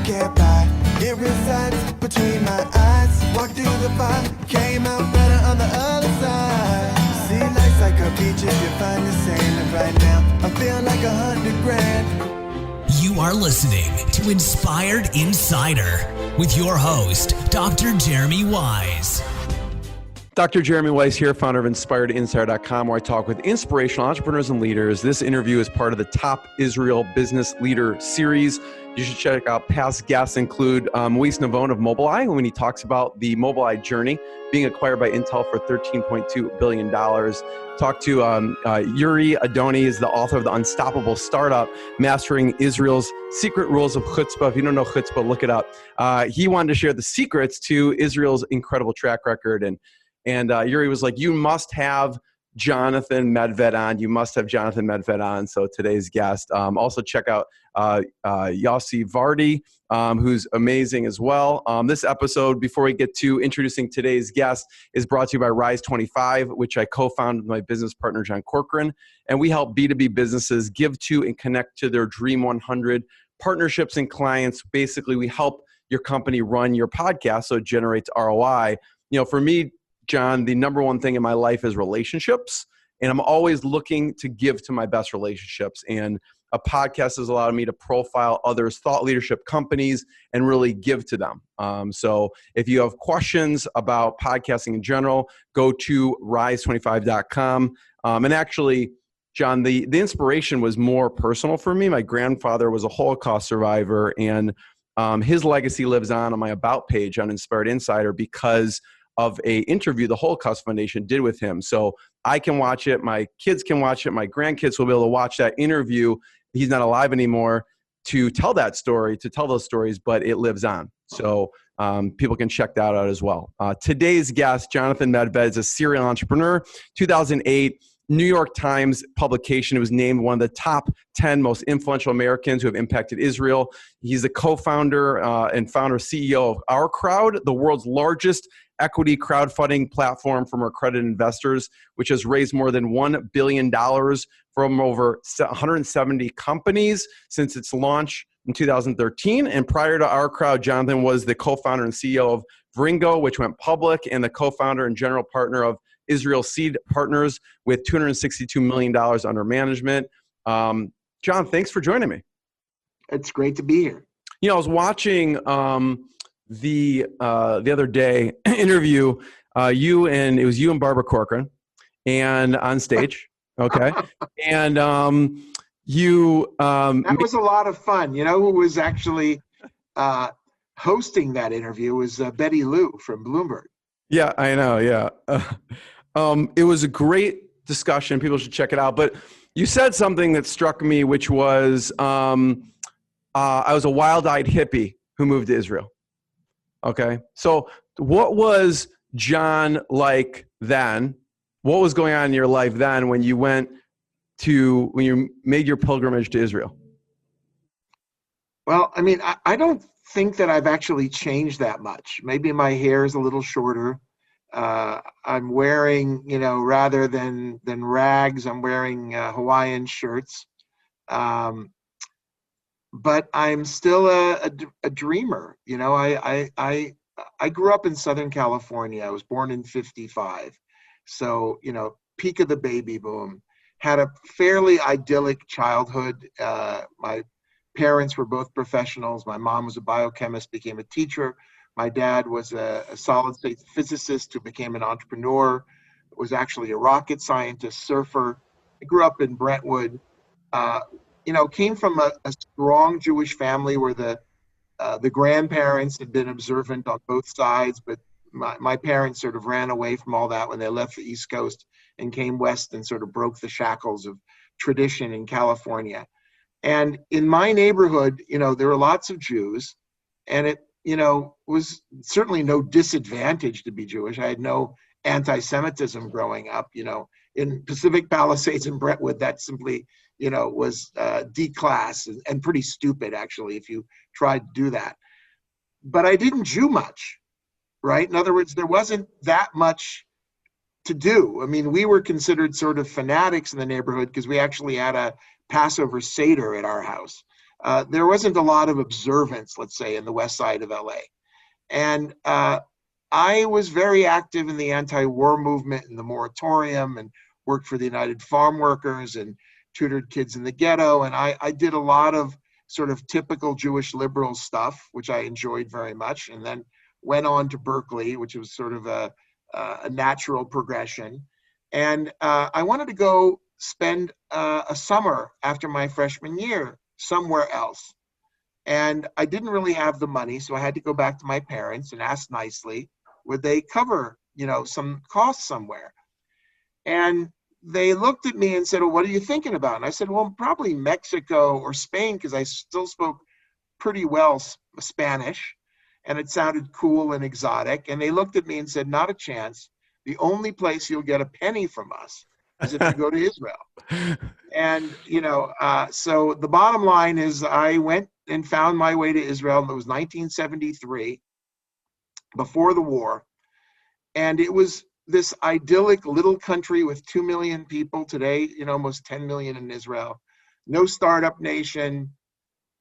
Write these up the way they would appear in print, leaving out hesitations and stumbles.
get by. It resides between my eyes. Walked through the fire, came out better on the other side. See, life's like a beach if you find the sand. And right now, I feel like 100 grand. You are listening to Inspired Insider with your host, Dr. Jeremy Wise. Dr. Jeremy Weiss here, founder of InspiredInsider.com, where I talk with inspirational entrepreneurs and leaders. This interview is part of the Top Israel Business Leader Series. You should check out past guests include Luis Navone of Mobileye, when he talks about the Mobileye journey, being acquired by Intel for $13.2 billion. Talk to Yuri Adoni, is the author of The Unstoppable Startup, Mastering Israel's Secret Rules of Chutzpah. If you don't know Chutzpah, look it up. He wanted to share the secrets to Israel's incredible track record. And Yuri was like, you must have Jonathan Medved on. You must have Jonathan Medved on. So today's guest. Also check out Yasser Arafat, who's amazing as well. This episode, before we get to introducing today's guest, is brought to you by Rise 25, which I co-founded with my business partner, John Corcoran. And we help B2B businesses give to and connect to their Dream 100 partnerships and clients. Basically, we help your company run your podcast so it generates ROI. You know, for me, John, the number one thing in my life is relationships, and I'm always looking to give to my best relationships. And a podcast has allowed me to profile others' thought leadership companies and really give to them. So if you have questions about podcasting in general, go to rise25.com. And actually, John, the inspiration was more personal for me. My grandfather was a Holocaust survivor, and his legacy lives on my About page on Inspired Insider because of a interview the Holocaust Foundation did with him. So I can watch it, my kids can watch it, my grandkids will be able to watch that interview. He's not alive anymore to tell that story, to tell those stories, but it lives on. So people can check that out as well. Today's guest, Jonathan Medved, is a serial entrepreneur. 2008 New York Times publication, it was named one of the top 10 most influential Americans who have impacted Israel. He's the co-founder and founder CEO of OurCrowd, the world's largest equity crowdfunding platform from accredited investors, which has raised more than $1 billion from over 170 companies since its launch in 2013. And prior to OurCrowd, Jonathan was the co-founder and CEO of Vringo, which went public, and the co-founder and general partner of Israel Seed Partners with $262 million under management. John, thanks for joining me. It's great to be here. You know, I was watching the other day interview you and Barbara Corcoran, and on stage, okay, and you that was a lot of fun. You know who was actually hosting that interview was Betty Lou from Bloomberg. Yeah, I know. Yeah, it was a great discussion. People should check it out. But you said something that struck me, which was I was a wild-eyed hippie who moved to Israel. Okay. So what was John like then? What was going on in your life then when you when you made your pilgrimage to Israel? Well, I mean, I don't think that I've actually changed that much. Maybe my hair is a little shorter. I'm wearing, rather than rags, I'm wearing Hawaiian shirts. But I'm still a dreamer. I grew up in Southern California. I was born in 55. So, peak of the baby boom. Had a fairly idyllic childhood. My parents were both professionals. My mom was a biochemist, became a teacher. My dad was a solid-state physicist who became an entrepreneur, was actually a rocket scientist, surfer. I grew up in Brentwood. Came from a strong Jewish family where the grandparents had been observant on both sides, but my parents sort of ran away from all that when they left the East Coast and came west and sort of broke the shackles of tradition in California. And in my neighborhood, there were lots of Jews, and it, was certainly no disadvantage to be Jewish. I had no anti-Semitism growing up, in Pacific Palisades and Brentwood, that simply, was D-class and pretty stupid, actually, if you tried to do that. But I didn't Jew much, right? In other words, there wasn't that much to do. I mean, we were considered sort of fanatics in the neighborhood because we actually had a Passover Seder at our house. there wasn't a lot of observance, let's say, in the west side of LA. And I was very active in the anti-war movement and the moratorium, and worked for the United Farm Workers and tutored kids in the ghetto. And I did a lot of sort of typical Jewish liberal stuff, which I enjoyed very much. And then went on to Berkeley, which was sort of a natural progression. And I wanted to go spend a summer after my freshman year somewhere else. And I didn't really have the money, so I had to go back to my parents and ask nicely, would they cover, some costs somewhere? And they looked at me and said, well, what are you thinking about? And I said, well, probably Mexico or Spain, because I still spoke pretty well Spanish, and it sounded cool and exotic. And they looked at me and said, not a chance. The only place you'll get a penny from us is if you go to Israel. And, so the bottom line is I went and found my way to Israel. It was 1973, before the war. And it was this idyllic little country with 2 million people today, almost 10 million in Israel. No startup nation,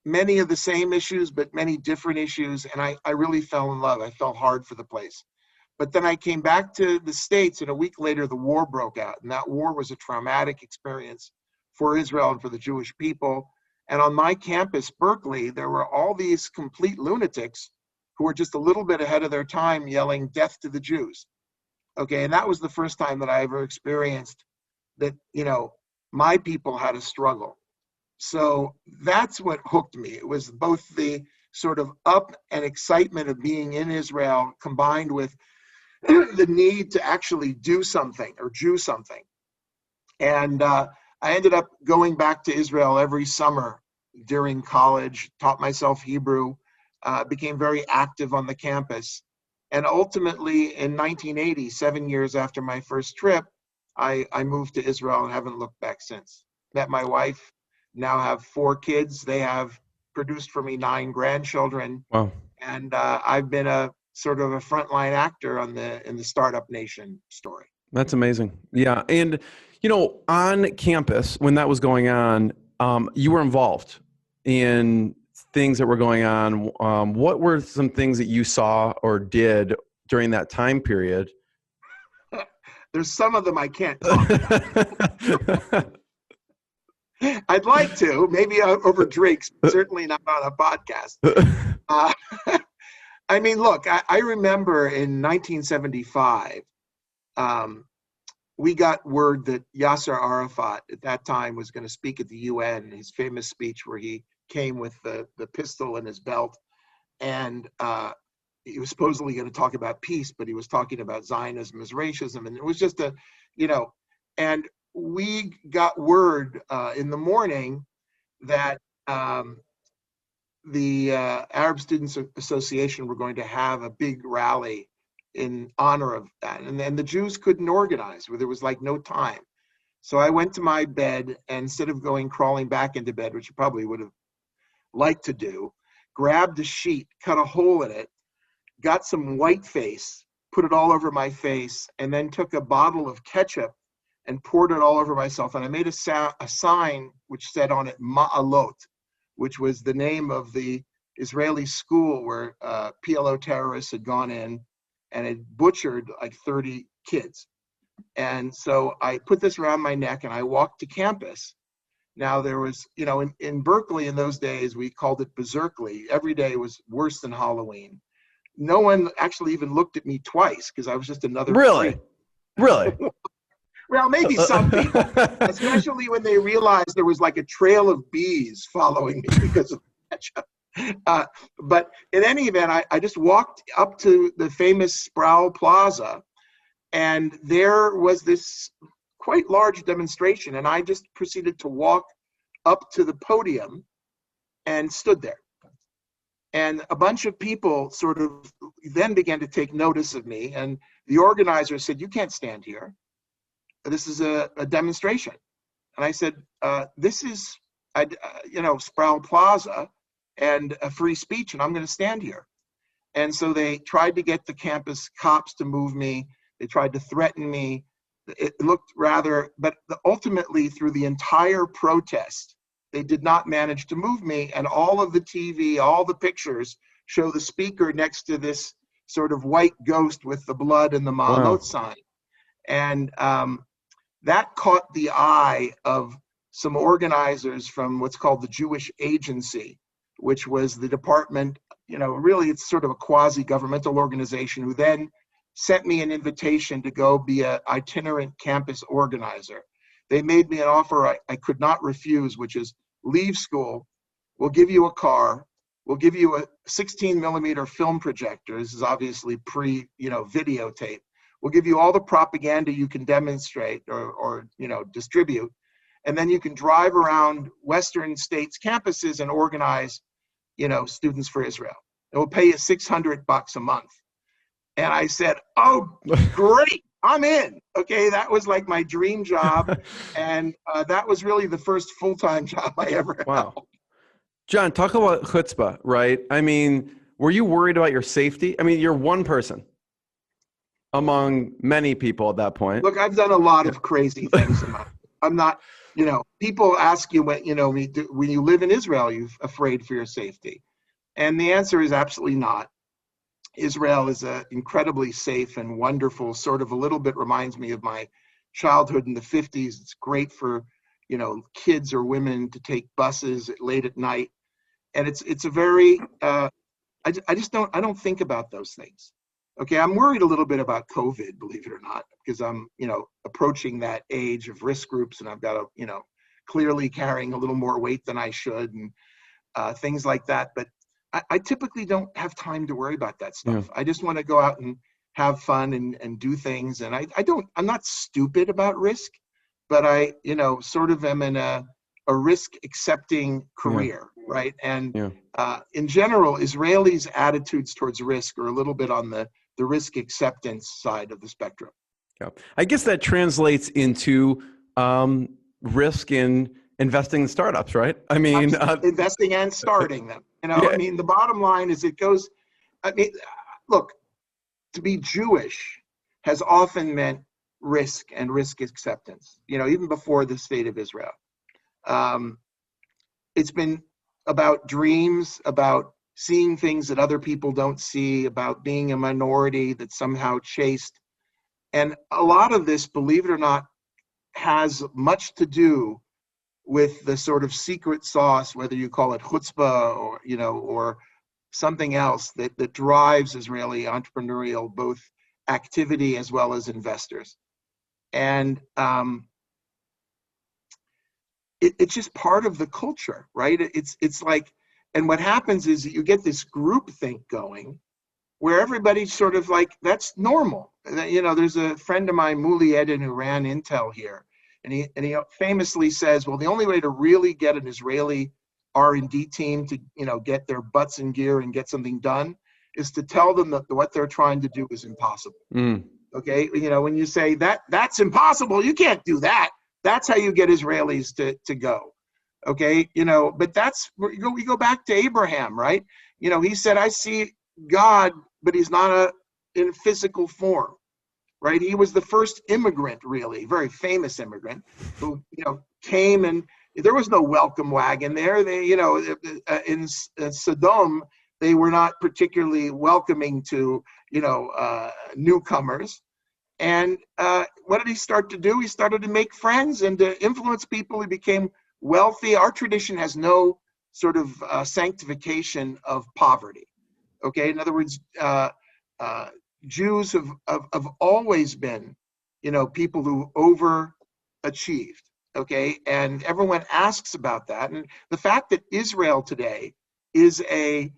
many of the same issues, but many different issues. And I really fell in love. I fell hard for the place. But then I came back to the States, and a week later, the war broke out. And that war was a traumatic experience for Israel and for the Jewish people. And on my campus, Berkeley, there were all these complete lunatics who were just a little bit ahead of their time yelling, death to the Jews. Okay, and that was the first time that I ever experienced that, my people had a struggle. So that's what hooked me. It was both the sort of up and excitement of being in Israel combined with the need to actually do something or Jew something. And I ended up going back to Israel every summer during college, taught myself Hebrew, became very active on the campus. And ultimately, in 1980, 7 years after my first trip, I moved to Israel and haven't looked back since. Met my wife, now have 4 kids. They have produced for me 9 grandchildren. Wow. And I've been a sort of a frontline actor in the Startup Nation story. That's amazing. Yeah. And, on campus, when that was going on, you were involved in things that were going on. What were some things that you saw or did during that time period? There's some of them I can't talk about. I'd like to, maybe over drinks, but certainly not on a podcast. I mean, look, I remember in 1975, we got word that Yasser Arafat at that time was going to speak at the UN, his famous speech where he came with the pistol in his belt. And he was supposedly going to talk about peace, but he was talking about Zionism as racism. And it was just and we got word in the morning that the Arab Students Association were going to have a big rally in honor of that. And then the Jews couldn't organize, where there was like no time. So I went to my bed, and instead of crawling back into bed, which you probably would have liked to do, grabbed a sheet, cut a hole in it, got some white face, put it all over my face, and then took a bottle of ketchup and poured it all over myself. And I made a sign which said on it, Ma'alot, which was the name of the Israeli school where PLO terrorists had gone in and had butchered like 30 kids. And so I put this around my neck and I walked to campus. Now there was, in Berkeley in those days, we called it Berserkly. Every day was worse than Halloween. No one actually even looked at me twice because I was just another Really? freak. Really? Well, maybe some people, especially when they realized there was like a trail of bees following me because of ketchup. But in any event, I just walked up to the famous Sproul Plaza, and there was this quite large demonstration, and I just proceeded to walk up to the podium and stood there. And a bunch of people sort of then began to take notice of me, and the organizer said, "You can't stand here. This is a demonstration." And I said, "This is, Sproul Plaza and a free speech, and I'm going to stand here." And so they tried to get the campus cops to move me. They tried to threaten me. It looked rather, but ultimately through the entire protest, they did not manage to move me. And all of the TV, all the pictures show the speaker next to this sort of white ghost with the blood and the Ma'alot sign. And that caught the eye of some organizers from what's called the Jewish Agency, which was the department, really it's sort of a quasi-governmental organization, who then sent me an invitation to go be an itinerant campus organizer. They made me an offer I could not refuse, which is leave school, we'll give you a car, we'll give you a 16 millimeter film projector. This is obviously videotape. We'll give you all the propaganda you can demonstrate or distribute. And then you can drive around Western states' campuses and organize, students for Israel. It will pay you $600 a month. And I said, oh, great, I'm in. Okay, that was like my dream job. And that was really the first full-time job I ever held. John, talk about chutzpah, right? I mean, were you worried about your safety? I mean, you're one person among many people at that point. Look, I've done a lot of crazy things. I'm not, people ask you when you live in Israel, are you afraid for your safety? And the answer is absolutely not. Israel is incredibly safe and wonderful, sort of a little bit reminds me of my childhood in the 50s. It's great for, kids or women to take buses late at night. And it's a very, I don't think about those things. Okay, I'm worried a little bit about COVID, believe it or not, because I'm, approaching that age of risk groups, and I've got clearly carrying a little more weight than I should, and things like that. But I typically don't have time to worry about that stuff. I just want to go out and have fun and do things. And I'm not stupid about risk, but I, sort of am in a risk accepting career, right? And in general, Israelis' attitudes towards risk are a little bit on the risk acceptance side of the spectrum. Yeah, I guess that translates into risk in investing in startups, right? I mean, investing and starting them. I mean, the bottom line is look, to be Jewish has often meant risk and risk acceptance, even before the state of Israel. It's been about dreams, about seeing things that other people don't see, about being a minority that's somehow chased. And a lot of this, believe it or not, has much to do with the sort of secret sauce, whether you call it chutzpah or something else that drives Israeli entrepreneurial both activity as well as investors. And it's just part of the culture, right? It's like, and what happens is that you get this groupthink going where everybody's sort of like, that's normal. There's a friend of mine, Muli Eden, who ran Intel here. And he famously says, well, the only way to really get an Israeli R&D team to, get their butts in gear and get something done is to tell them that what they're trying to do is impossible. Okay. When you say that's impossible, you can't do that. That's how you get Israelis to go. Okay. But we go back to Abraham, right? He said, I see God, but he's not in physical form. Right, he was the first immigrant, really, very famous immigrant, who came, and there was no welcome wagon there. They, in Sodom, they were not particularly welcoming to newcomers. And what did he start to do? He started to make friends and to influence people. He became wealthy. Our tradition has no sort of sanctification of poverty. Okay, in other words, Jews have always been, people who overachieved, okay? And everyone asks about that. And the fact that Israel today is a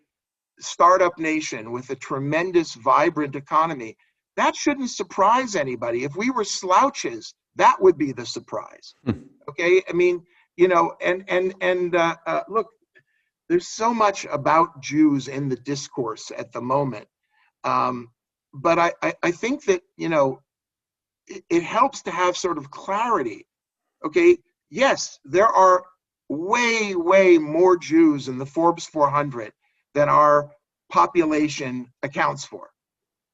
startup nation with a tremendous, vibrant economy, that shouldn't surprise anybody. If we were slouches, that would be the surprise, okay? I mean, look, there's so much about Jews in the discourse at the moment. But I think that, it helps to have sort of clarity. Okay, yes, there are way, way more Jews in the Forbes 400 than our population accounts for.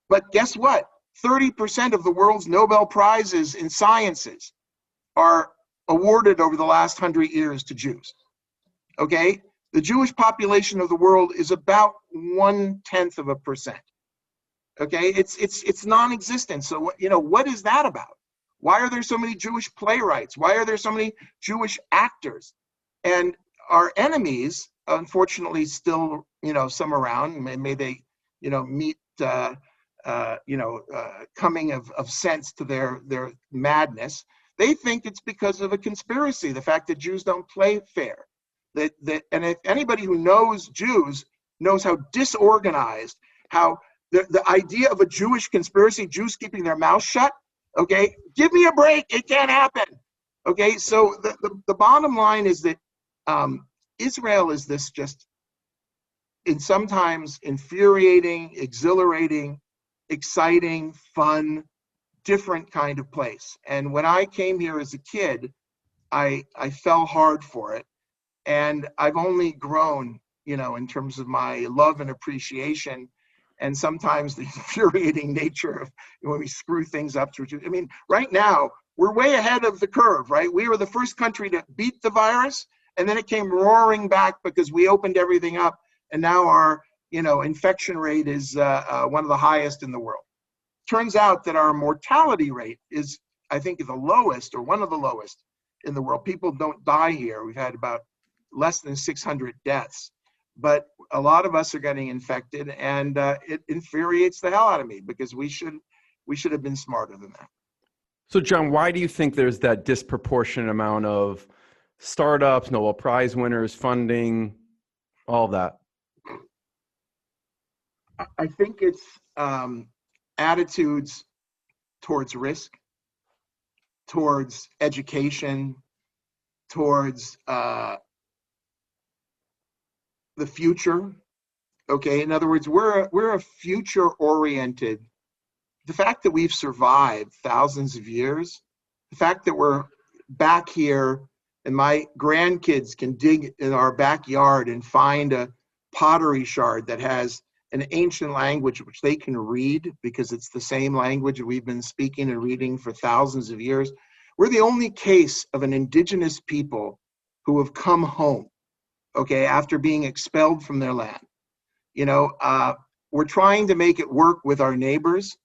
But guess what? 30% of the world's Nobel Prizes in sciences are awarded over the last 100 years to Jews. Okay, the Jewish population of the world is about 0.1%. Okay, it's non-existent. So what is that about? Why are there so many Jewish playwrights? Why are there so many Jewish actors? And our enemies, unfortunately, still some around. May they meet coming of sense to their madness. They think it's because of a conspiracy. The fact that Jews don't play fair. And if anybody who knows Jews knows how disorganized, how the idea of a Jewish conspiracy, Jews keeping their mouth shut, okay, give me a break, it can't happen. Okay, so the bottom line is that Israel is this just sometimes infuriating, exhilarating, exciting, fun, different kind of place. And when I came here as a kid, I fell hard for it. And I've only grown, in terms of my love and appreciation, and sometimes the infuriating nature of when we screw things up. I mean, right now, we're way ahead of the curve, right? We were the first country to beat the virus, and then it came roaring back because we opened everything up, and now our, infection rate is one of the highest in the world. Turns out that our mortality rate is, I think, the lowest, or one of the lowest in the world. People don't die here. We've had about less than 600 deaths, but a lot of us are getting infected, and it infuriates the hell out of me because we should have been smarter than that. So, John, why do you think there's that disproportionate amount of startups, Nobel Prize winners, funding, all that? I think it's attitudes towards risk, towards education, towards the future. Okay, in other words, we're a future-oriented. The fact that we've survived thousands of years, the fact that we're back here and my grandkids can dig in our backyard and find a pottery shard that has an ancient language which they can read because it's the same language that we've been speaking and reading for thousands of years. We're the only case of an indigenous people who have come home, okay, after being expelled from their land. We're trying to make it work with our neighbors,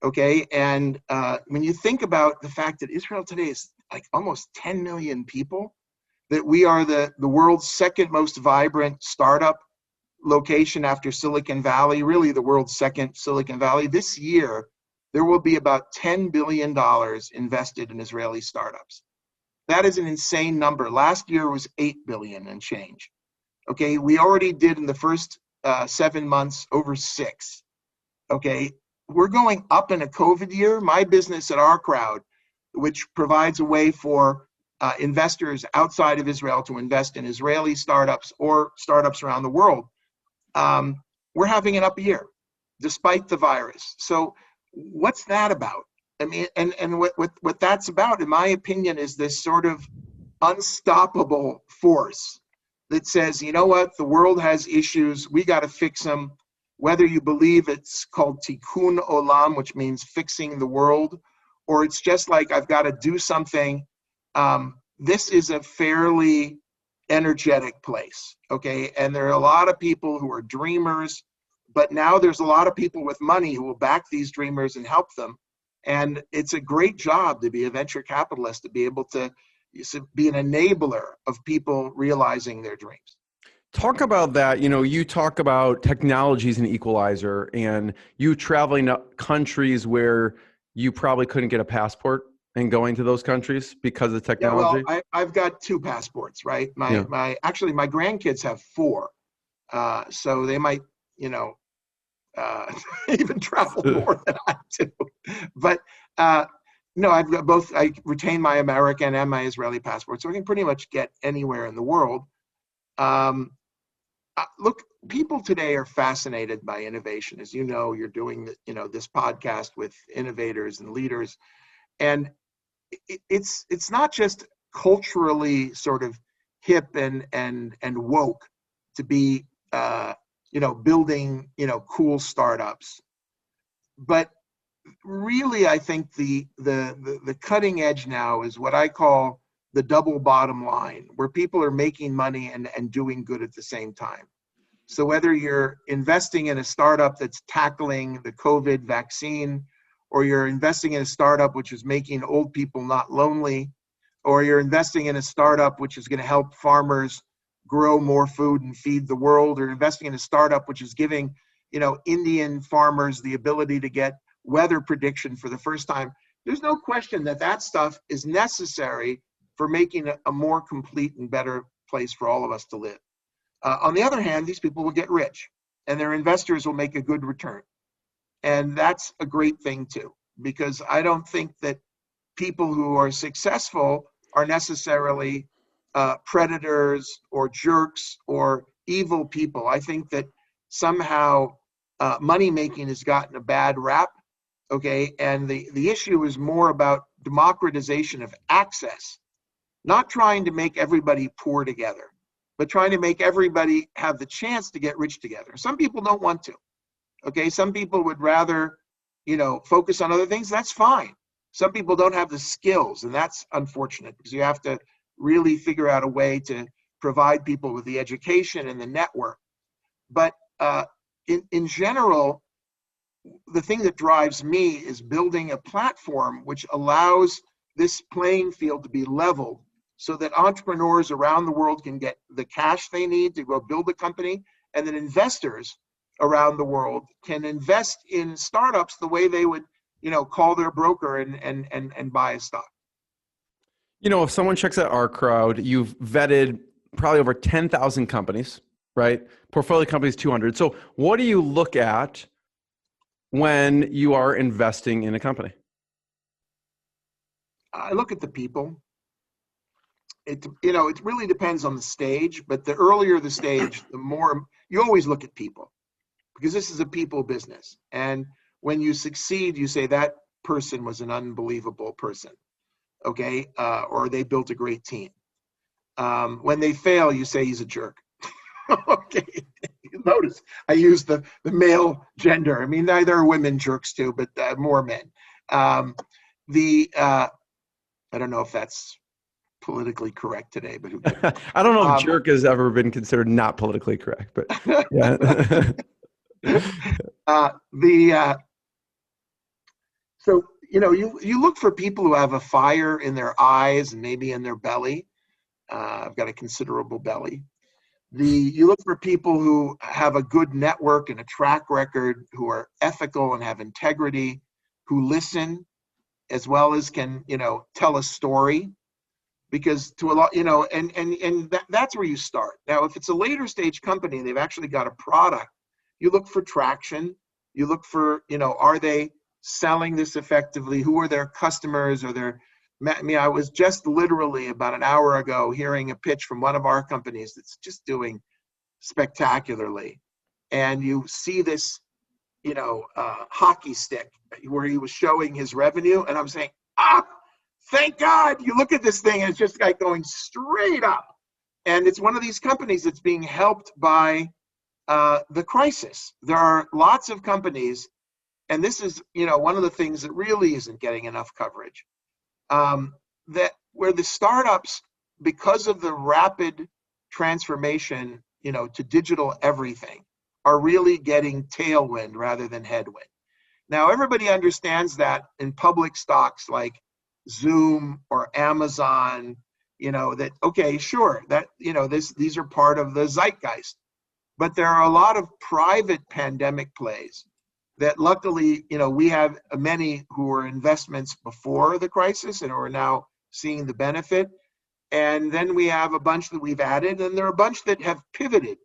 okay? And when you think about the fact that Israel today is like almost 10 million people, that we are the world's second most vibrant startup location after Silicon Valley, really the world's second Silicon Valley. This year, there will be about $10 billion invested in Israeli startups. That is an insane number. Last year was 8 billion and change. Okay, we already did in the first 7 months over 6. Okay, we're going up in a COVID year. My business at OurCrowd, which provides a way for investors outside of Israel to invest in Israeli startups or startups around the world, we're having an up year despite the virus. So what's that about? I mean, and what that's about, in my opinion, is this sort of unstoppable force that says, you know what, the world has issues, we got to fix them. Whether you believe it's called tikkun olam, which means fixing the world, or it's just like I've got to do something. This is a fairly energetic place, okay? And there are a lot of people who are dreamers, but now there's a lot of people with money who will back these dreamers and help them. And it's a great job to be a venture capitalist, to be able to be an enabler of people realizing their dreams. Talk about that. You talk about technologies and equalizer, and you traveling to countries where you probably couldn't get a passport and going to those countries because of technology. Yeah, well, I've got 2 passports, right? My grandkids have 4, so they might, even travel more than I do. But no, I've got both. I retain my American and my Israeli passport, so I can pretty much get anywhere in the world. Look, people today are fascinated by innovation. As you know, you're doing this podcast with innovators and leaders, and it's not just culturally sort of hip and woke to be building cool startups, but really I think the cutting edge now is what I call the double bottom line, where people are making money and doing good at the same time. So whether you're investing in a startup that's tackling the COVID vaccine, or you're investing in a startup which is making old people not lonely, or you're investing in a startup which is going to help farmers grow more food and feed the world, or investing in a startup which is giving, Indian farmers the ability to get weather prediction for the first time, there's no question that that stuff is necessary for making a more complete and better place for all of us to live. On the other hand, these people will get rich, and their investors will make a good return. And that's a great thing too, because I don't think that people who are successful are necessarily predators or jerks or evil people. I think that somehow money making has gotten a bad rap, okay? And the issue is more about democratization of access, not trying to make everybody poor together, but trying to make everybody have the chance to get rich together. Some people don't want to, okay? Some people would rather, focus on other things. That's fine. Some people don't have the skills, and that's unfortunate, because you have to really figure out a way to provide people with the education and the network. But in general, the thing that drives me is building a platform which allows this playing field to be leveled, so that entrepreneurs around the world can get the cash they need to go build a company, and that investors around the world can invest in startups the way they would, call their broker and buy a stock. If someone checks out OurCrowd, you've vetted probably over 10,000 companies, right? Portfolio companies, 200. So what do you look at when you are investing in a company? I look at the people. It really depends on the stage, but the earlier the stage, the more you always look at people, because this is a people business. And when you succeed, you say that person was an unbelievable person, okay? Or they built a great team. When they fail, you say he's a jerk. Okay. Notice I use the male gender. I mean, there are women jerks too, but more men. I don't know if that's politically correct today, but who cares? I don't know if jerk has ever been considered not politically correct, but yeah. So you look for people who have a fire in their eyes and maybe in their belly. I've got a considerable belly. You look for people who have a good network and a track record, who are ethical and have integrity, who listen, as well as can, tell a story. Because to a lot, that's where you start. Now, if it's a later stage company and they've actually got a product, you look for traction. You look for, are they selling this effectively? Who are their customers? I was just literally about an hour ago hearing a pitch from one of our companies that's just doing spectacularly. And you see this, hockey stick where he was showing his revenue. And I'm saying, thank God, you look at this thing and it's just like going straight up. And it's one of these companies that's being helped by the crisis. There are lots of companies, and this is, one of the things that really isn't getting enough coverage, that where the startups, because of the rapid transformation, to digital everything, are really getting tailwind rather than headwind. Now, everybody understands that in public stocks like Zoom or Amazon, that, okay, sure, that, these are part of the zeitgeist. But there are a lot of private pandemic plays that luckily, we have many who were investments before the crisis and who are now seeing the benefit. And then we have a bunch that we've added, and there are a bunch that have pivoted,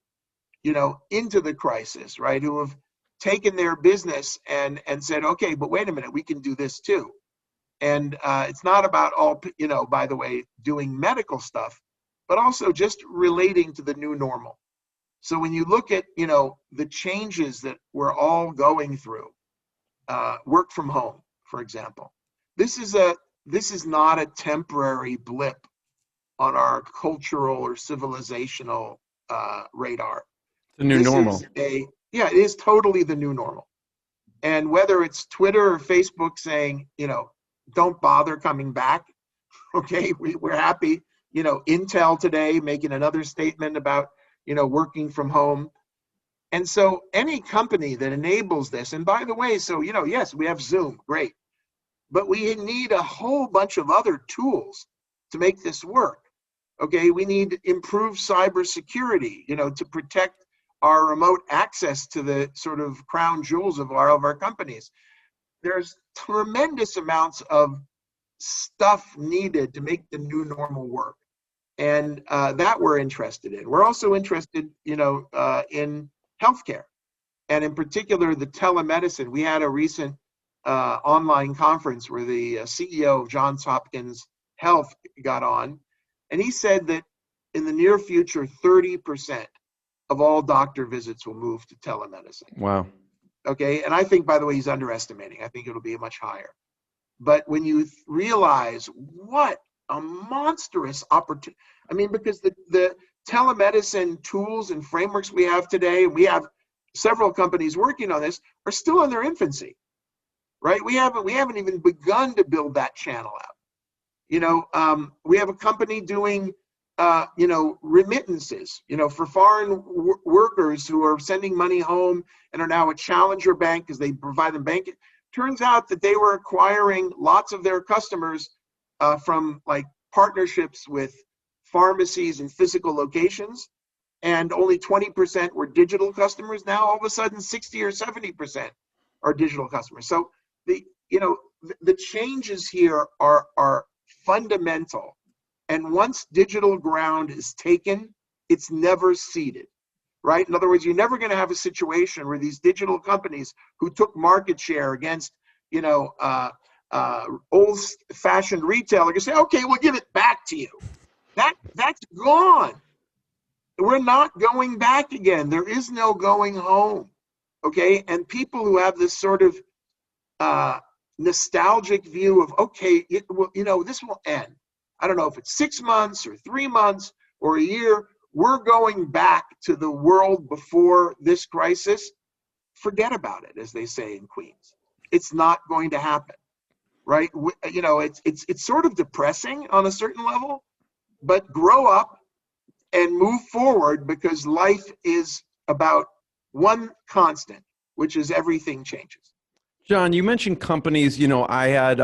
into the crisis, right? Who have taken their business and said, okay, but wait a minute, we can do this too. And it's not about all, by the way, doing medical stuff, but also just relating to the new normal. So when you look at, the changes that we're all going through, work from home, for example, this is not a temporary blip on our cultural or civilizational radar. The new normal. It is totally the new normal. And whether it's Twitter or Facebook saying, don't bother coming back, Okay, we're happy. Intel today making another statement about, working from home. And so any company that enables this, and by the way, so, yes, we have Zoom, great, but we need a whole bunch of other tools to make this work. Okay, we need improved cybersecurity, to protect our remote access to the sort of crown jewels of all of our companies. There's tremendous amounts of stuff needed to make the new normal work. And that we're interested in. We're also interested, in healthcare, and in particular, the telemedicine. We had a recent online conference where the CEO of Johns Hopkins Health got on, and he said that in the near future, 30% of all doctor visits will move to telemedicine. Wow. Okay, and I think, by the way, he's underestimating. I think it'll be much higher. But when you realize what a monstrous opportunity, I mean, because the telemedicine tools and frameworks we have today, we have several companies working on this, are still in their infancy, right? We haven't even begun to build that channel out. We have a company doing, remittances, for foreign workers who are sending money home and are now a challenger bank because they provide them banking. Turns out that they were acquiring lots of their customers from like partnerships with pharmacies and physical locations, and only 20% were digital customers. Now all of a sudden 60 or 70% are digital customers. So the changes here are fundamental. And once digital ground is taken, it's never ceded, right? In other words, you're never going to have a situation where these digital companies who took market share against, old-fashioned retail are going to say, okay, we'll give it back to you. That's gone. We're not going back again. There is no going home, okay? And people who have this sort of nostalgic view of, okay, this will end. I don't know if it's 6 months or 3 months or a year. We're going back to the world before this crisis. Forget about it, as they say in Queens. It's not going to happen, right? It's sort of depressing on a certain level, but grow up and move forward, because life is about one constant, which is everything changes. John, you mentioned companies. I had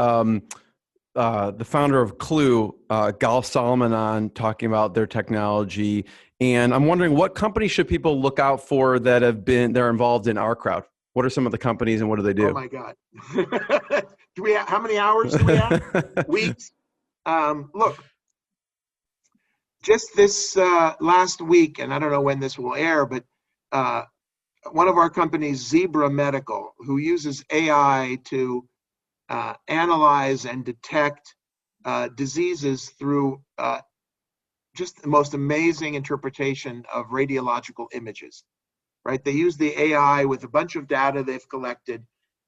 the founder of Clue, Gal Solomon, on talking about their technology, and I'm wondering what companies should people look out for they're involved in OurCrowd. What are some of the companies and what do they do? Oh my God! How many hours do we have? Weeks. Look, just this last week, and I don't know when this will air, but one of our companies, Zebra Medical, who uses AI to analyze and detect diseases through just the most amazing interpretation of radiological images, right? They use the AI with a bunch of data they've collected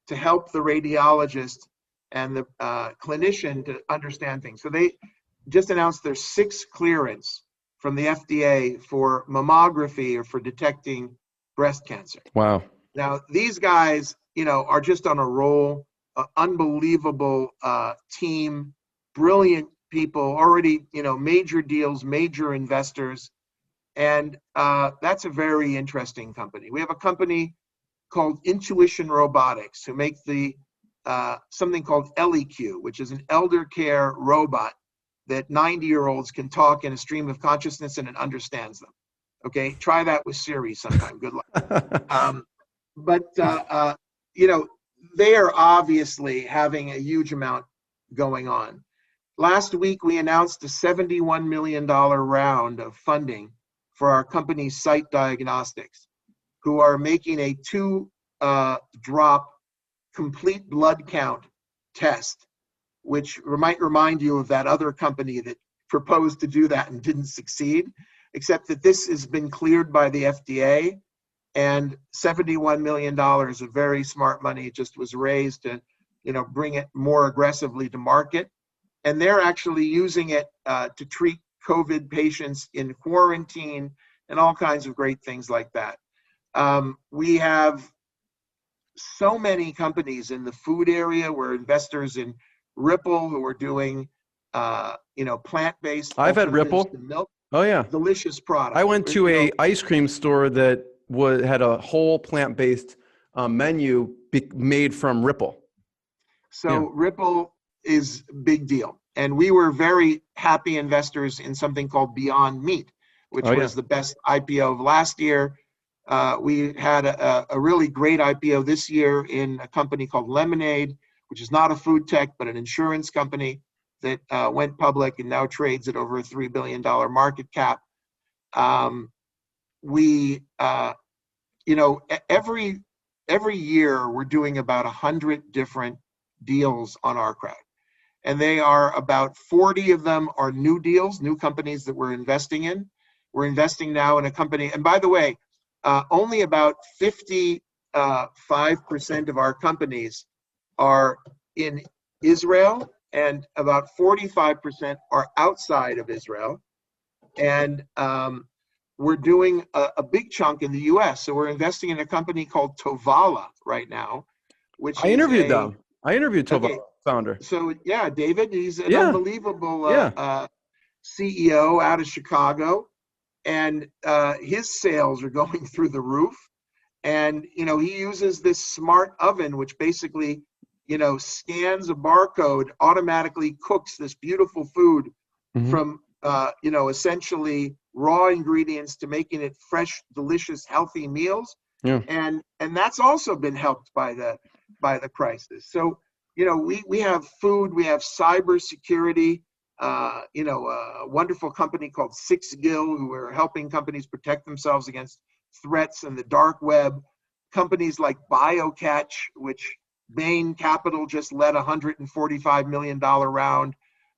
to help the radiologist and the clinician to understand things. So they just announced their 6th clearance from the FDA for mammography or for detecting breast cancer. Wow. Now, these guys, are just on a roll, unbelievable team, brilliant people, already, major deals, major investors. And that's a very interesting company. We have a company called Intuition Robotics who make the something called ELIQ, which is an elder care robot that 90-year-olds can talk in a stream of consciousness and it understands them. Okay, try that with Siri sometime. Good luck. But they are obviously having a huge amount going on. Last week, we announced a $71 million round of funding for our company, Site Diagnostics, who are making a 2-drop complete blood count test, which might remind you of that other company that proposed to do that and didn't succeed, except that this has been cleared by the FDA, and $71 million of very smart money just was raised to, bring it more aggressively to market. And they're actually using it to treat COVID patients in quarantine and all kinds of great things like that. We have so many companies in the food area. We're investors in Ripple, who are doing plant-based. I've had alternatives Ripple. to milk. Oh yeah. Delicious product. I went to a ice cream store that had a whole plant-based menu made from Ripple. So Yeah. Ripple is a big deal. And we were very happy investors in something called Beyond Meat, which was the best IPO of last year. We had a really great IPO this year in a company called Lemonade, which is not a food tech, but an insurance company that went public and now trades at over a $3 billion market cap. Every year we're doing about 100 different deals on OurCrowd. And they are about 40 of them are new deals, new companies that we're investing in. We're investing now in a company, and by the way, only about 55% of our companies are in Israel, and about 45% are outside of Israel. And we're doing a big chunk in the US. So we're investing in a company called Tovala right now, which I interviewed them. I interviewed Tovala founder. So yeah, David, he's an unbelievable CEO out of Chicago, and his sales are going through the roof. And he uses this smart oven, which basically scans a barcode, automatically cooks this beautiful food from essentially raw ingredients to making it fresh, delicious, healthy meals. Yeah. And that's also been helped by the crisis. So we have food, we have cybersecurity, a wonderful company called 6Gill, who are helping companies protect themselves against threats in the dark web. Companies like BioCatch, which Bain Capital just led a $145 million round,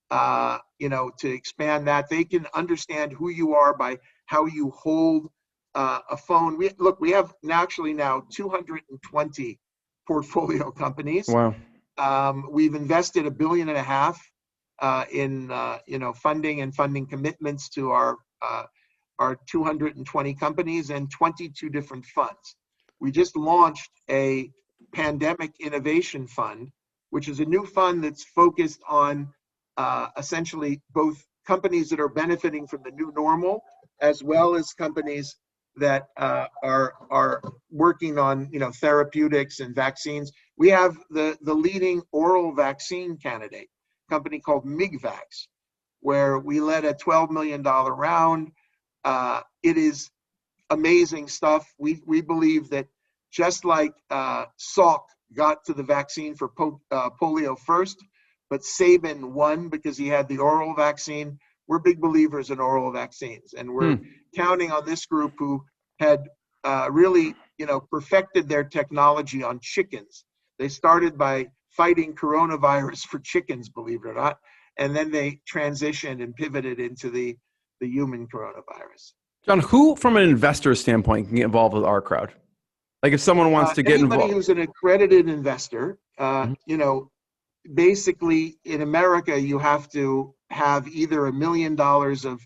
to expand that. They can understand who you are by how you hold a phone. We have actually now 220 portfolio companies. Wow. We've invested $1.5 billion in funding and funding commitments to our 220 companies and 22 different funds. We just launched a pandemic innovation fund, which is a new fund that's focused on essentially both companies that are benefiting from the new normal, as well as companies that are working on therapeutics and vaccines. We have the leading oral vaccine candidate, a company called Medved, where we led a $12 million round. It is amazing stuff. We believe that just like Salk got to the vaccine for polio first, but Sabin won because he had the oral vaccine. We're big believers in oral vaccines, and we're counting on this group who had really, perfected their technology on chickens. They started by fighting coronavirus for chickens, believe it or not, and then they transitioned and pivoted into the human coronavirus. John, who, from an investor standpoint, can get involved with OurCrowd? Like if someone wants to get involved. Anybody who's an accredited investor, basically in America, you have to have either $1 million of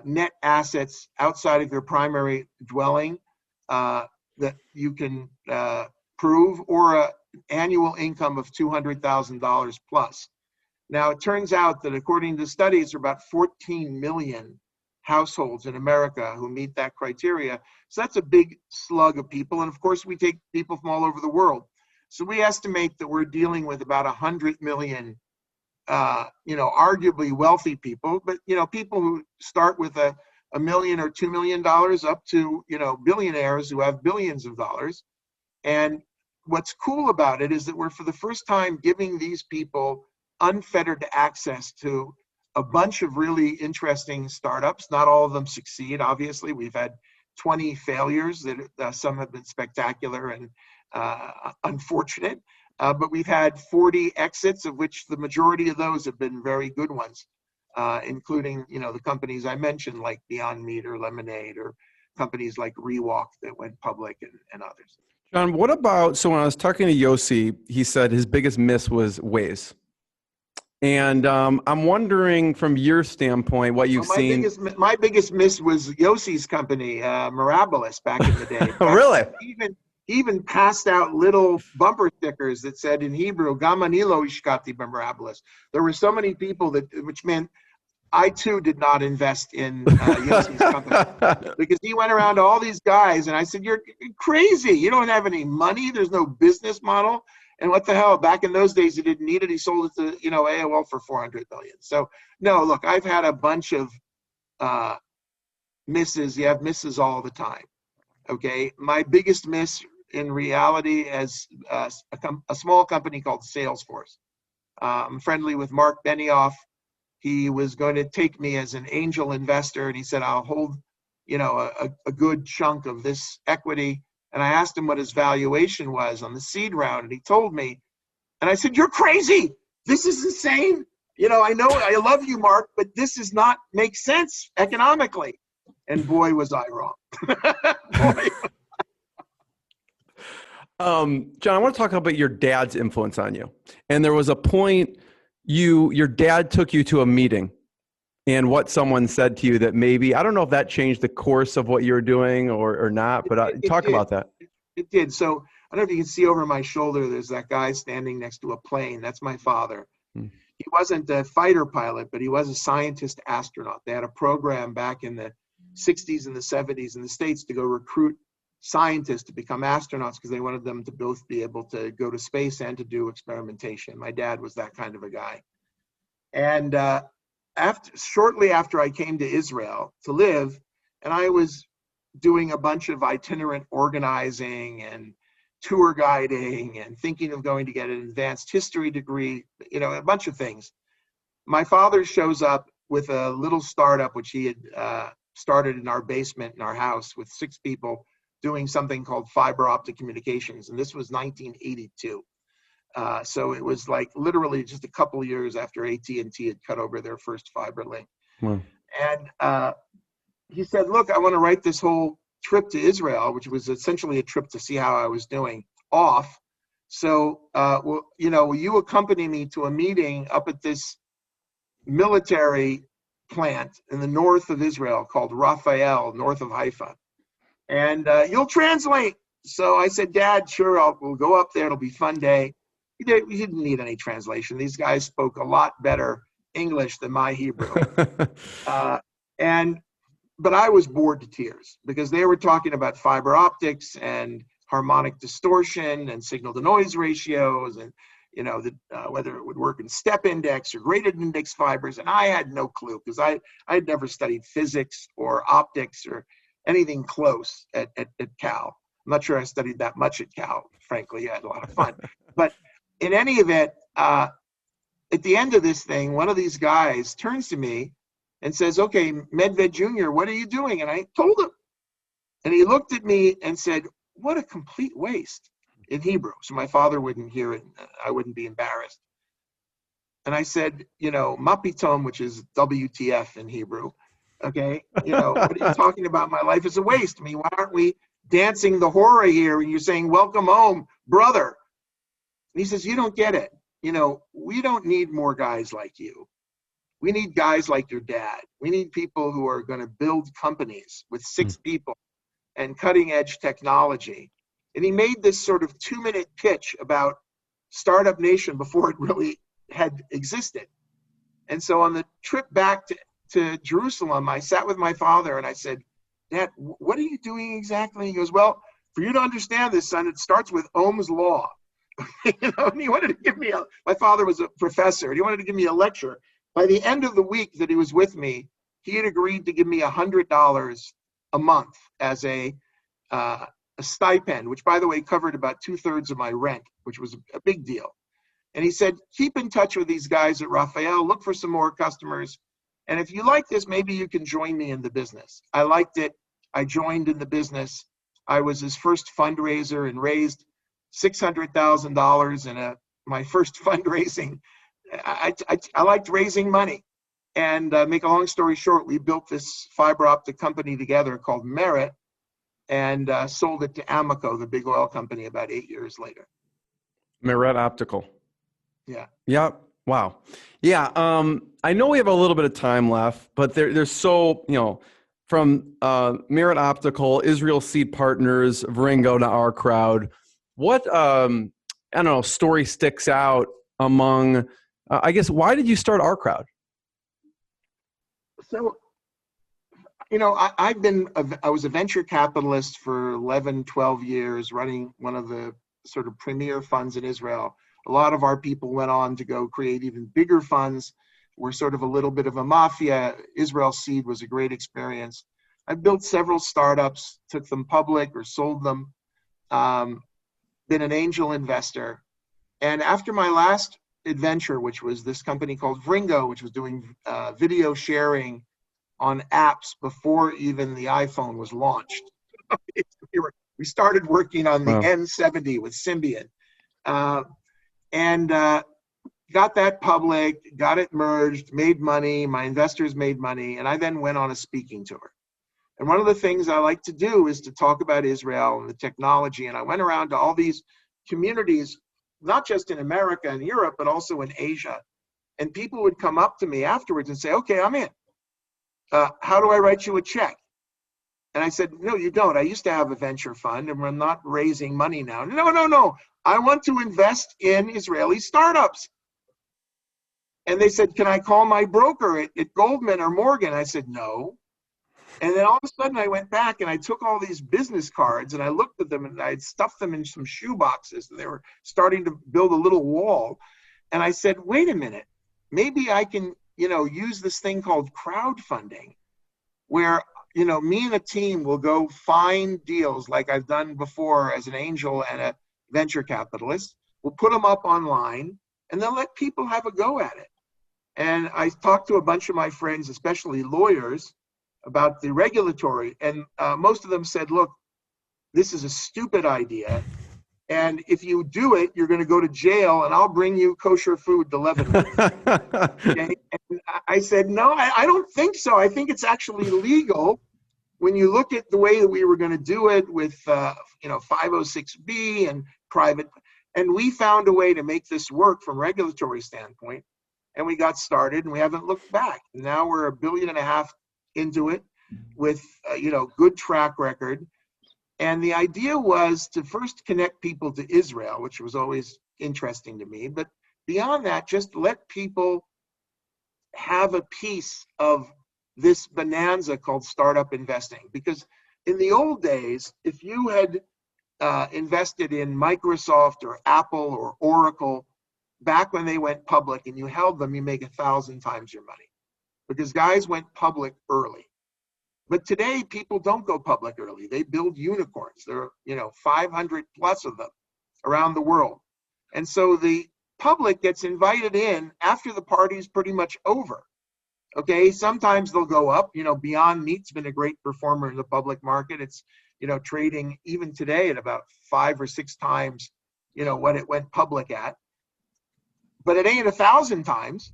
net assets outside of your primary dwelling that you can prove, or an annual income of $200,000 plus. Now, it turns out that according to studies, there are about 14 million households in America who meet that criteria. So that's a big slug of people. And of course, we take people from all over the world. So we estimate that we're dealing with about 100 million, arguably wealthy people, but, people who start with $1 million or $2 million up to, billionaires who have billions of dollars. And what's cool about it is that we're for the first time giving these people unfettered access to a bunch of really interesting startups. Not all of them succeed, obviously. We've had 20 failures that some have been spectacular and unfortunate, but we've had 40 exits, of which the majority of those have been very good ones, including the companies I mentioned, like Beyond Meat or Lemonade, or companies like Rewalk that went public, and others. John, what about, so when I was talking to Yossi, he said his biggest miss was Waze. And I'm wondering from your standpoint, what you've seen. My biggest miss was Yossi's company, Mirabilis, back in the day. Really? He even passed out little bumper stickers that said in Hebrew, Gamanilo Ishkati Memorabilis. There were so many people which meant I too did not invest in Yossi's company, because he went around to all these guys and I said, you're crazy. You don't have any money. There's no business model. And what the hell, back in those days, he didn't need it. He sold it to, AOL for 400 million. So no, look, I've had a bunch of misses. You have misses all the time. Okay. My biggest miss in reality is a small company called Salesforce. I'm friendly with Mark Benioff. He was going to take me as an angel investor, and he said, I'll hold, a good chunk of this equity. And I asked him what his valuation was on the seed round, and he told me, and I said, you're crazy. This is insane. I know I love you, Mark, but this does not make sense economically. And boy, was I wrong. Boy. John, I want to talk about your dad's influence on you. And there was a point your dad took you to a meeting and what someone said to you that maybe, I don't know if that changed the course of what you're doing or not, but talk about that. It did. So I don't know if you can see over my shoulder, there's that guy standing next to a plane. That's my father. He wasn't a fighter pilot, but he was a scientist astronaut. They had a program back in the 60s and the 70s in the States to go recruit scientists to become astronauts because they wanted them to both be able to go to space and to do experimentation. My dad was that kind of a guy. And shortly after I came to Israel to live, and I was doing a bunch of itinerant organizing and tour guiding and thinking of going to get an advanced history degree, a bunch of things. My father shows up with a little startup, which he had started in our basement in our house with 6 people, doing something called fiber optic communications. And this was 1982. So it was like literally just a couple of years after AT&T had cut over their first fiber link. Wow. And he said, look, I want to write this whole trip to Israel, which was essentially a trip to see how I was doing, off. So, will you accompany me to a meeting up at this military plant in the north of Israel called Raphael, north of Haifa? And you'll translate. So I said, Dad, sure, we'll go up there. It'll be a fun day. He didn't need any translation. These guys spoke a lot better English than my Hebrew. But I was bored to tears because they were talking about fiber optics and harmonic distortion and signal to noise ratios and, whether it would work in step index or graded index fibers. And I had no clue because I had never studied physics or optics or anything close at Cal. I'm not sure I studied that much at Cal, frankly. I had a lot of fun. But in any event, at the end of this thing, one of these guys turns to me and says, okay, Medved Jr., what are you doing? And I told him. And he looked at me and said, what a complete waste, in Hebrew. So my father wouldn't hear it. I wouldn't be embarrassed. And I said, mapitom, which is WTF in Hebrew. Okay, what are you talking about? My life is a waste. I mean, why aren't we dancing the horror here? And you're saying, welcome home, brother. And he says, you don't get it. We don't need more guys like you. We need guys like your dad. We need people who are going to build companies with 6 people and cutting edge technology. And he made this sort of 2-minute pitch about Startup Nation before it really had existed. And so on the trip back to Jerusalem, I sat with my father and I said, Dad, what are you doing exactly? He goes, well, for you to understand this, son, it starts with Ohm's law. And he wanted to give me my father was a professor, and he wanted to give me a lecture. By the end of the week that he was with me, he had agreed to give me $100 a month as a stipend, which, by the way, covered about 2/3 of my rent, which was a big deal. And he said, keep in touch with these guys at Raphael, look for some more customers. And if you like this, maybe you can join me in the business. I liked it. I joined in the business. I was his first fundraiser and raised $600,000 in my first fundraising. I liked raising money. And make a long story short, we built this fiber optic company together called Merit and sold it to Amoco, the big oil company, about 8 years later. Merit Optical. Yeah. Yeah. Wow. Yeah. I know we have a little bit of time left, but there's so, from Merit Optical, Israel Seed Partners, Vringo to OurCrowd, what I don't know story sticks out among? I guess why did you start OurCrowd? So, you know, I was a venture capitalist for 11, 12 years, running one of the sort of premier funds in Israel. A lot of our people went on to go create even bigger funds. We're sort of a little bit of a mafia. Israel Seed was a great experience. I built several startups, took them public or sold them, been an angel investor. And after my last adventure, which was this company called Vringo, which was doing video sharing on apps before even the iPhone was launched. We started working on the Wow. N70 with Symbian, and got that public, got it merged, made money, my investors made money, and I then went on a speaking tour. And one of the things I like to do is to talk about Israel and the technology, and I went around to all these communities, not just in America and Europe, but also in Asia, and people would come up to me afterwards and say, okay, I'm in. How do I write you a check? And I said, no, you don't. I used to have a venture fund and we're not raising money now. No. I want to invest in Israeli startups. And they said, can I call my broker at Goldman or Morgan? I said, no. And then all of a sudden I went back and I took all these business cards and I looked at them and I had stuffed them in some shoe boxes and they were starting to build a little wall. And I said, wait a minute, maybe I can, use this thing called crowdfunding where, me and a team will go find deals like I've done before as an angel and a venture capitalist. We'll put them up online and then let people have a go at it. And I talked to a bunch of my friends, especially lawyers, about the regulatory, and most of them said, look, this is a stupid idea. And if you do it, you're going to go to jail and I'll bring you kosher food to Lebanon. Okay? And I said, no, I don't think so. I think it's actually legal. When you look at the way that we were going to do it with, 506B and private, and we found a way to make this work from a regulatory standpoint, and we got started and we haven't looked back. Now we're $1.5 billion into it with, good track record. And the idea was to first connect people to Israel, which was always interesting to me. But beyond that, just let people have a piece of this bonanza called startup investing. Because in the old days, if you had invested in Microsoft or Apple or Oracle back when they went public and you held them, you make 1,000 times your money because guys went public early. But today, people don't go public early. They build unicorns. There are, 500 plus of them around the world. And so the public gets invited in after the party's pretty much over. Okay, sometimes they'll go up. Beyond Meat's been a great performer in the public market. It's, trading even today at about 5 or 6 times, what it went public at. But it ain't 1,000 times.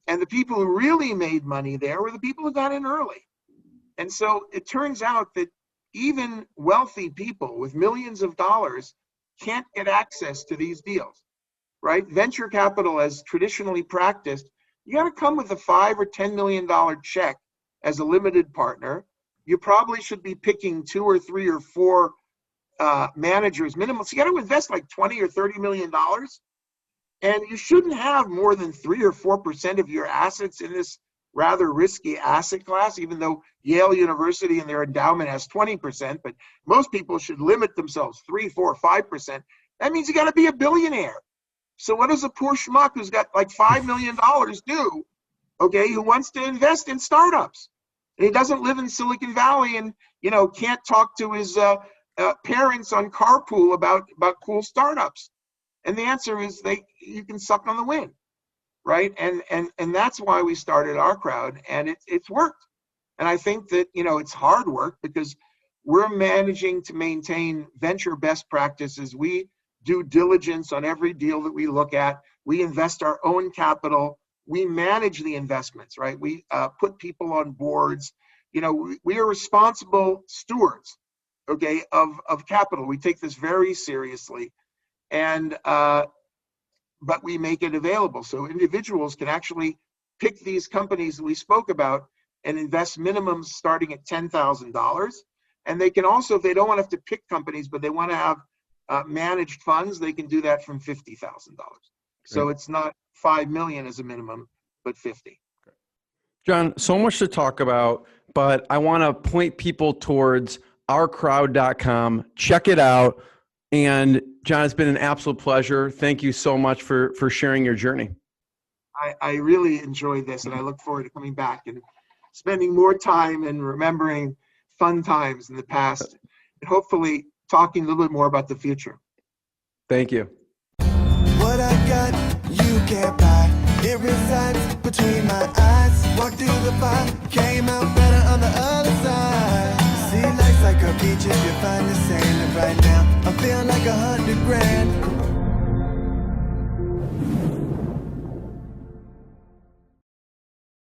And the people who really made money there were the people who got in early. And so it turns out that even wealthy people with millions of dollars can't get access to these deals, right? Venture capital, as traditionally practiced, you got to come with a $5 or $10 million check as a limited partner. You probably should be picking 2 or 3 or 4 managers minimum. So you got to invest like $20 or $30 million. And you shouldn't have more than 3 or 4% of your assets in this rather risky asset class, even though Yale University and their endowment has 20%, but most people should limit themselves 3, 4, 5%. That means you got to be a billionaire. So what does a poor schmuck who's got like $5 million do, okay, who wants to invest in startups? And he doesn't live in Silicon Valley and, can't talk to his parents on carpool about cool startups. And the answer is you can suck on the wind. Right. And that's why we started OurCrowd, and it's worked. And I think that, it's hard work because we're managing to maintain venture best practices. We do diligence on every deal that we look at. We invest our own capital. We manage the investments, right? We put people on boards. We are responsible stewards, okay, of capital. We take this very seriously. And, but we make it available so individuals can actually pick these companies that we spoke about and invest minimums starting at $10,000. And they can also, if they don't want to have to pick companies, but they want to have managed funds, they can do that from $50,000. So it's not 5 million as a minimum, but 50. John, so much to talk about, but I want to point people towards ourcrowd.com. Check it out. And John, it's been an absolute pleasure. Thank you so much for sharing your journey. I really enjoyed this, and I look forward to coming back and spending more time and remembering fun times in the past, and hopefully talking a little bit more about the future. Thank you. What I got, you can't buy. It resides between my eyes. Walked through the fire, came out better on the other side. See, life's like a beach if you find the